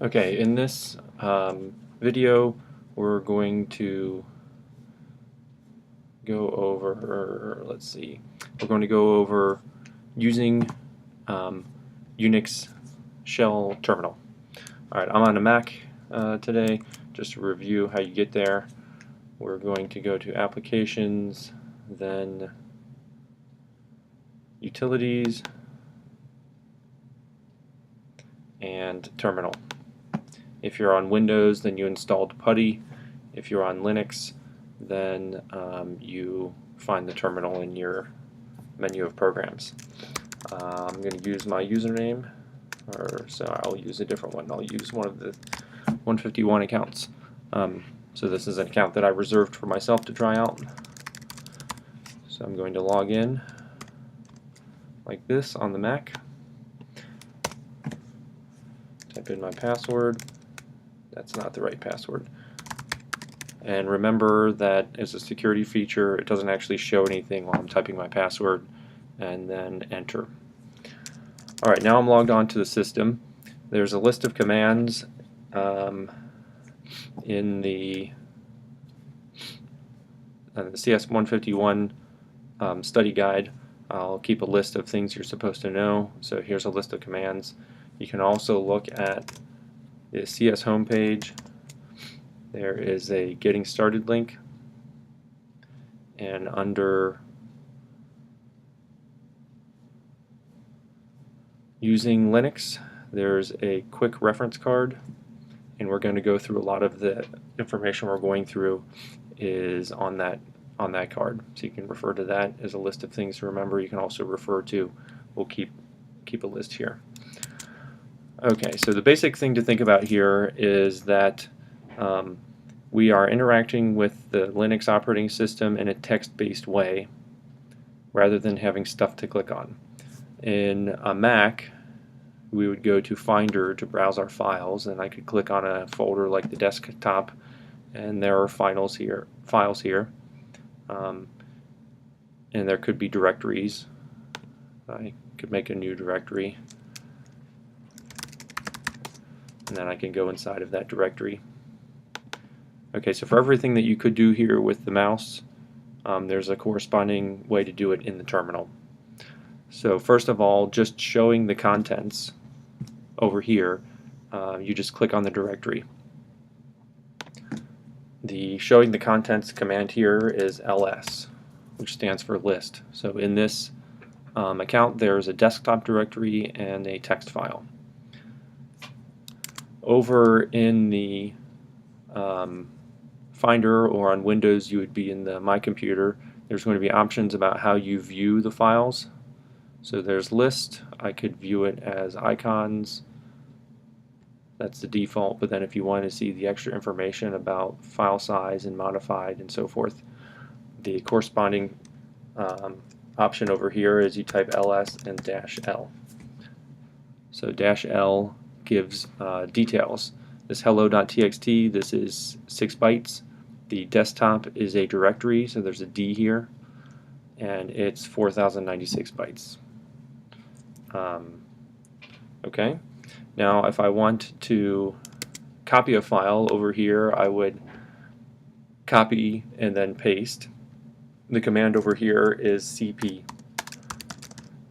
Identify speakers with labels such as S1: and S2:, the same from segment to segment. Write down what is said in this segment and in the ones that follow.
S1: Okay, in this video, we're going to go over, let's see, we're going to go over using Unix shell terminal. Alright, I'm on a Mac today. Just to review how you get there, we're going to go to Applications, then Utilities, and Terminal. If you're on Windows, then you installed PuTTY. If you're on Linux, then you find the terminal in your menu of programs. I'm going to use my username, so I'll use a different one. I'll use one of the 151 accounts. So this is an account that I reserved for myself to try out. So I'm going to log in like this on the Mac. Type in my password. That's not the right password. And remember that as a security feature, it doesn't actually show anything while I'm typing my password, and then enter. Alright, now I'm logged on to the system. There's a list of commands in the CS151 study guide. I'll keep a list of things you're supposed to know. So here's a list of commands. You can also look at the CS homepage. There is a Getting Started link, and under Using Linux, there's a quick reference card, and we're going to go through a lot of the information we're going through is on that card. So you can refer to that as a list of things to remember. You can also refer to, we'll keep a list here. Okay, so the basic thing to think about here is that we are interacting with the Linux operating system in a text-based way rather than having stuff to click on. In a Mac, we would go to Finder to browse our files, and I could click on a folder like the desktop, and there are files here, and there could be directories. I could make a new directory, and then I can go inside of that directory. Okay, so for everything that you could do here with the mouse, there's a corresponding way to do it in the terminal. So first of all, just showing the contents over here, you just click on the directory. The showing the contents command here is ls, which stands for list. So in this account, there's a desktop directory and a text file. Over in the Finder, or on Windows you would be in the My Computer, there's going to be options about how you view the files. So there's list. I could view it as icons. That's the default, but then if you want to see the extra information about file size and modified and so forth, the corresponding option over here is you type ls and -l. So -l gives details. This hello.txt, this is 6 bytes. The desktop is a directory, so there's a D here, and it's 4096 bytes. Okay, now if I want to copy a file over here, I would copy and then paste. The command over here is cp.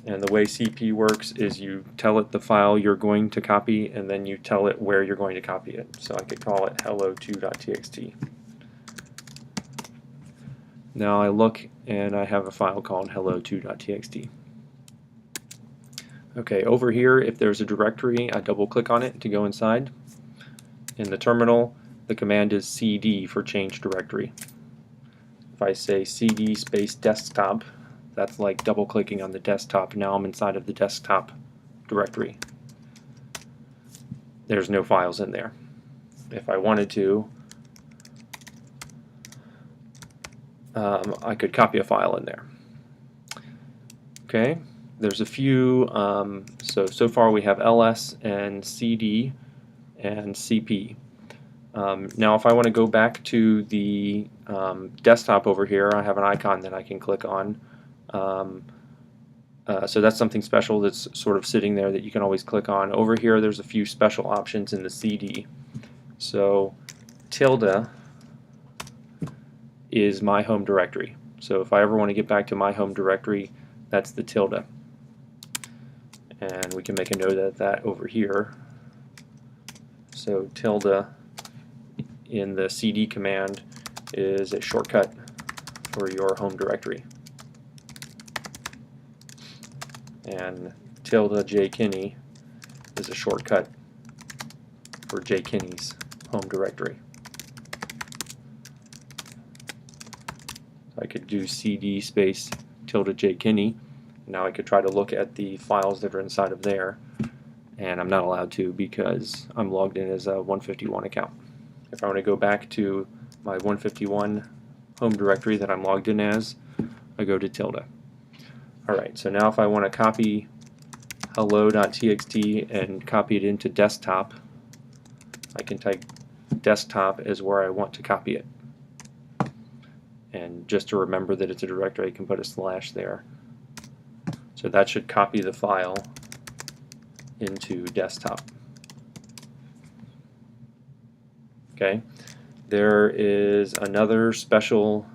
S1: And the way CP works is you tell it the file you're going to copy, and then you tell it where you're going to copy it. So I could call it hello2.txt. Now I look and I have a file called hello2.txt. Okay, over here, if there's a directory, I double click on it to go inside. In the terminal, the command is cd for change directory. If I say cd space desktop, that's like double clicking on the desktop. Now I'm inside of the desktop directory. There's no files in there. If I wanted to, I could copy a file in there. Okay, there's a few, so far we have ls and cd and cp. Now if I want to go back to the desktop over here, I have an icon that I can click on. So that's something special that's sort of sitting there that you can always click on. Over here there's a few special options in the CD. So tilde is my home directory. So if I ever want to get back to my home directory, that's the tilde. And we can make a note of that over here. So tilde in the CD command is a shortcut for your home directory. And tilde jkinney is a shortcut for jkinney's home directory. I could do cd space tilde jkinney. Now I could try to look at the files that are inside of there, and I'm not allowed to because I'm logged in as a 151 account. If I want to go back to my 151 home directory that I'm logged in as, I go to tilde. Alright, so now if I want to copy hello.txt and copy it into desktop, I can type desktop as where I want to copy it. And just to remember that it's a directory, I can put a slash there. So that should copy the file into desktop. Okay, there is another special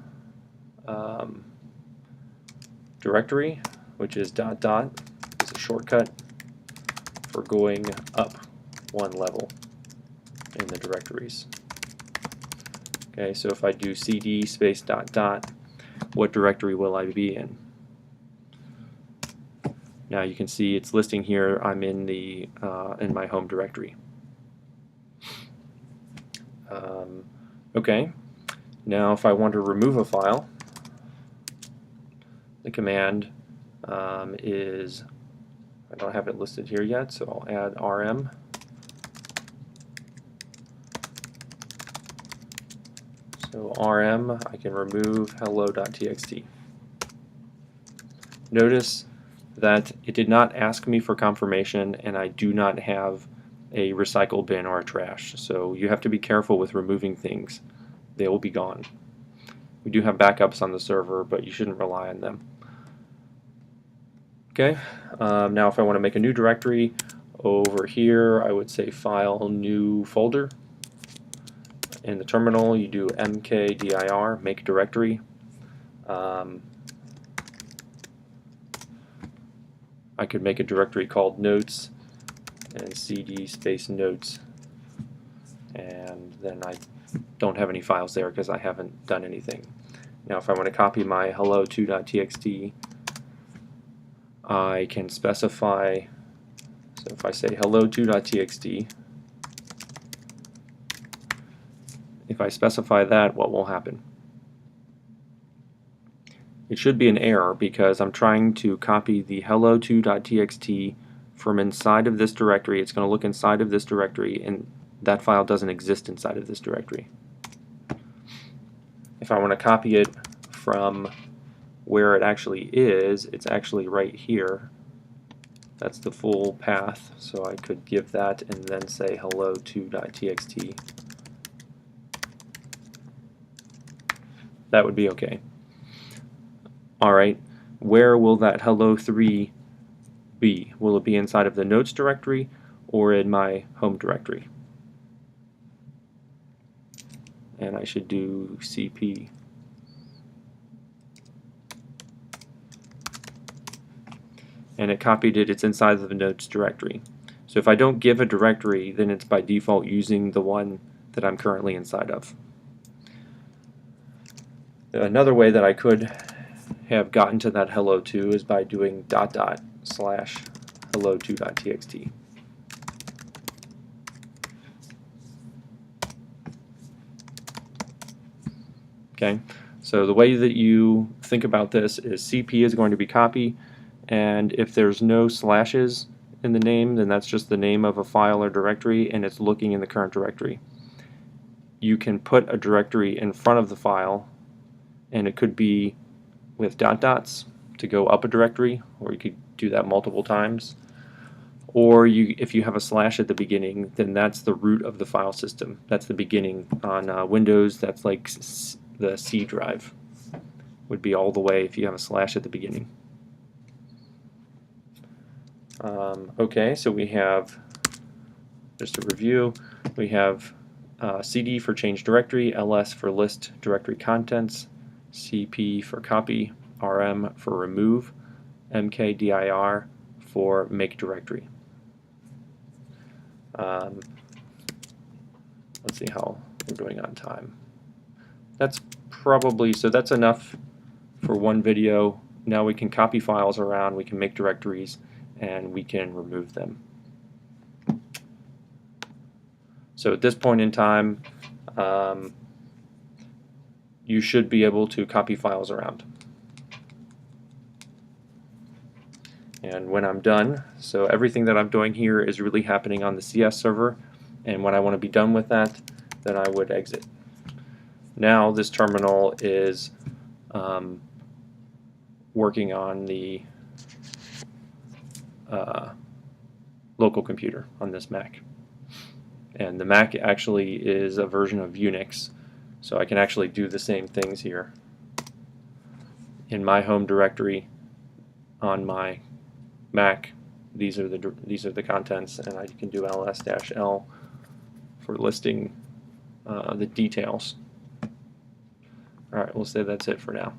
S1: directory, which is .. It's a shortcut for going up one level in the directories. Okay, so if I do cd space .. what directory will I be in? Now you can see it's listing here I'm in the in my home directory. Okay, now if I want to remove a file, the command is, I don't have it listed here yet, so I'll add rm. So rm, I can remove hello.txt. Notice that it did not ask me for confirmation, and I do not have a recycle bin or a trash. So you have to be careful with removing things. They will be gone. We do have backups on the server, but you shouldn't rely on them. Okay, now if I want to make a new directory, over here I would say File, New Folder. In the terminal you do mkdir, make directory. I could make a directory called notes and cd space notes, and then I don't have any files there because I haven't done anything. Now if I want to copy my hello2.txt, I can specify, so if I say hello2.txt, if I specify that, what will happen? It should be an error because I'm trying to copy the hello2.txt from inside of this directory. It's going to look inside of this directory, and that file doesn't exist inside of this directory. If I want to copy it from where it actually is, it's actually right here. That's the full path, so I could give that and then say hello2.txt. That would be okay. Alright, where will that hello3 be? Will it be inside of the notes directory or in my home directory? And I should do cp. And it copied it, it's inside of the notes directory. So if I don't give a directory, then it's by default using the one that I'm currently inside of. Another way that I could have gotten to that hello2 is by doing .. slash hello2.txt. Okay, so the way that you think about this is cp is going to be copy, and if there's no slashes in the name, then that's just the name of a file or directory, and it's looking in the current directory. You can put a directory in front of the file, and it could be with .. to go up a directory, or you could do that multiple times. Or if you have a slash at the beginning, then that's the root of the file system. That's the beginning. On Windows, that's like the C drive would be all the way if you have a slash at the beginning. Okay, so we have, just to review, we have CD for change directory, LS for list directory contents, CP for copy, RM for remove, MKDIR for make directory. Let's see how we're doing on time. That's probably, so that's enough for one video. Now we can copy files around, we can make directories, and we can remove them. So at this point in time, you should be able to copy files around. And when I'm done, so everything that I'm doing here is really happening on the CS server, and when I want to be done with that, then I would exit. Now this terminal is working on the local computer on this Mac. And the Mac actually is a version of Unix, so I can actually do the same things here. In my home directory on my Mac, these are the contents, and I can do ls-l for listing the details. Alright, we'll say that's it for now.